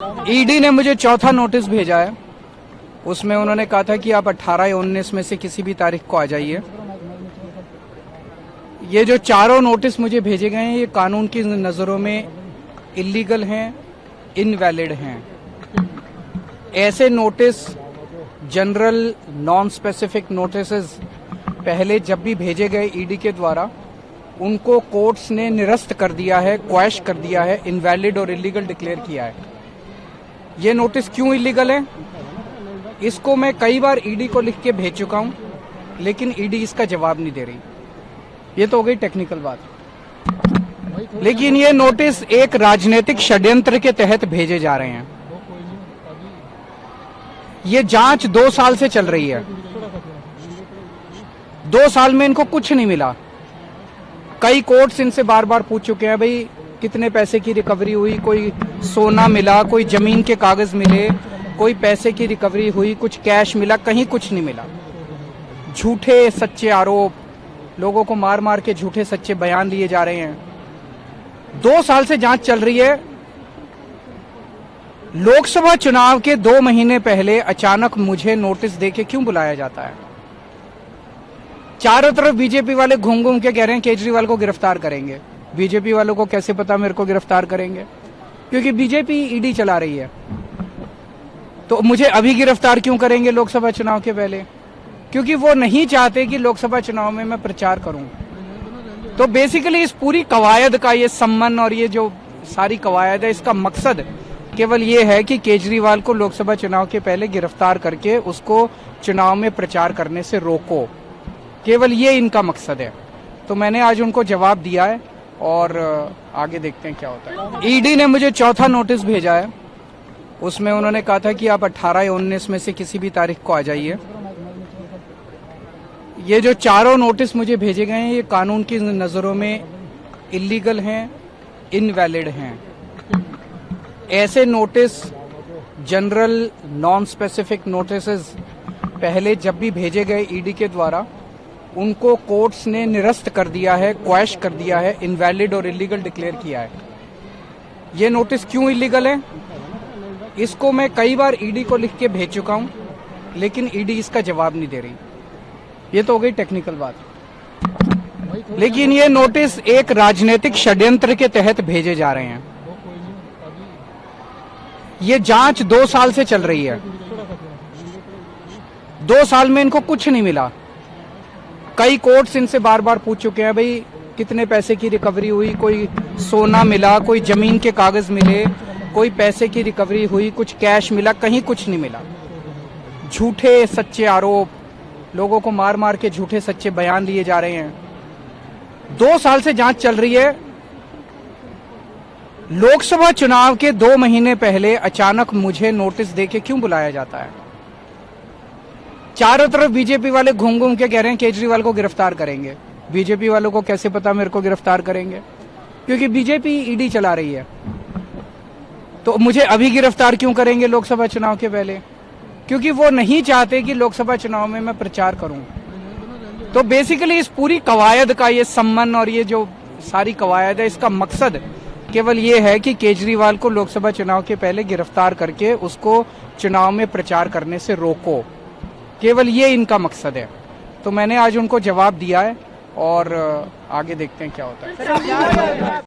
ED ने मुझे चौथा नोटिस भेजा है। उसमें उन्होंने कहा था कि आप 18 या 19 में से किसी भी तारीख को आ जाइए। ये जो चारों नोटिस मुझे भेजे गए हैं ये कानून की नज़रों में इलीगल हैं, इनवैलिड हैं। ऐसे notice, general non specific notices पहले जब भी भेजे गए ईडी के द्वारा उनको कोर्ट्स ने निरस्त कर दिया है, क्वैश कर दिया है, इनवैलिड और इलीगल डिक्लेयर किया है। ये नोटिस क्यों इलीगल है, इसको मैं कई बार ईडी को लिख के भेज चुका हूं, लेकिन ईडी इसका जवाब नहीं दे रही। ये तो हो गई टेक्निकल बात, लेकिन ये नोटिस एक राजनीतिक षड्यंत्र के तहत भेजे जा रहे हैं। ये जांच 2 साल से चल रही है। 2 साल में इनको कुछ नहीं मिला। कई कोर्ट्स इनसे बार बार पूछ चुके हैं, भाई कितने पैसे की रिकवरी हुई, कोई सोना मिला, कोई जमीन के कागज मिले, कोई पैसे की रिकवरी हुई, कुछ कैश मिला, कहीं कुछ नहीं मिला। झूठे सच्चे आरोप, लोगों को मार मार के झूठे सच्चे बयान लिए जा रहे हैं। 2 साल से जांच चल रही है। लोकसभा चुनाव के 2 महीने पहले अचानक मुझे नोटिस देके क्यों बुलाया जाता है? चारों तरफ बीजेपी वाले घूम घूम के कह रहे हैं केजरीवाल को गिरफ्तार करेंगे। बीजेपी वालों को कैसे पता मेरे को गिरफ्तार करेंगे? क्योंकि बीजेपी ईडी चला रही है। तो मुझे अभी गिरफ्तार क्यों करेंगे लोकसभा चुनाव के पहले? क्योंकि वो नहीं चाहते कि लोकसभा चुनाव में मैं प्रचार करूं। तो बेसिकली इस पूरी कवायद का ये सम्मन और ये जो सारी कवायद है, इसका मकसद केवल ये है कि केजरीवाल को लोकसभा चुनाव के पहले गिरफ्तार करके उसको चुनाव में प्रचार करने से रोको। केवल ये इनका मकसद है। तो मैंने आज उनको जवाब दिया है और आगे देखते हैं क्या होता है। ईडी ने मुझे चौथा नोटिस भेजा है। उसमें उन्होंने कहा था कि आप 18 या 19 में से किसी भी तारीख को आ जाइए। ये जो चारों नोटिस मुझे भेजे गए हैं ये कानून की नज़रों में इलीगल हैं, इनवैलिड हैं। ऐसे notice, general non specific notices पहले जब भी भेजे गए ईडी के द्वारा उनको कोर्ट्स ने निरस्त कर दिया है, क्वैश कर दिया है, इनवैलिड और इलीगल डिक्लेयर किया है। ये नोटिस क्यों इलीगल है, इसको मैं कई बार ईडी को लिख के भेज चुका हूं, लेकिन ईडी इसका जवाब नहीं दे रही। ये तो हो गई टेक्निकल बात, लेकिन ये नोटिस एक राजनीतिक षड्यंत्र के तहत भेजे जा रहे हैं। ये जांच 2 साल से चल रही है। 2 साल में इनको कुछ नहीं मिला। कई कोर्ट्स इनसे बार बार पूछ चुके हैं, भाई कितने पैसे की रिकवरी हुई, कोई सोना मिला, कोई जमीन के कागज मिले, कोई पैसे की रिकवरी हुई, कुछ कैश मिला, कहीं कुछ नहीं मिला। झूठे सच्चे आरोप, लोगों को मार मार के झूठे सच्चे बयान लिए जा रहे हैं। 2 साल से जांच चल रही है। लोकसभा चुनाव के 2 महीने पहले अचानक मुझे नोटिस देके क्यों बुलाया जाता है? चारों तरफ बीजेपी वाले घूम घूम के कह रहे हैं केजरीवाल को गिरफ्तार करेंगे। बीजेपी वालों को कैसे पता मेरे को गिरफ्तार करेंगे? क्योंकि बीजेपी ईडी चला रही है। तो मुझे अभी गिरफ्तार क्यों करेंगे लोकसभा चुनाव के पहले? क्योंकि वो नहीं चाहते कि लोकसभा चुनाव में मैं प्रचार करूं। तो बेसिकली इस पूरी कवायद का ये सम्मन और ये जो सारी कवायद है, इसका मकसद केवल ये है कि केजरीवाल को लोकसभा चुनाव के पहले गिरफ्तार करके उसको चुनाव में प्रचार करने से रोको। केवल ये इनका मकसद है। तो मैंने आज उनको जवाब दिया है और आगे देखते हैं क्या होता है।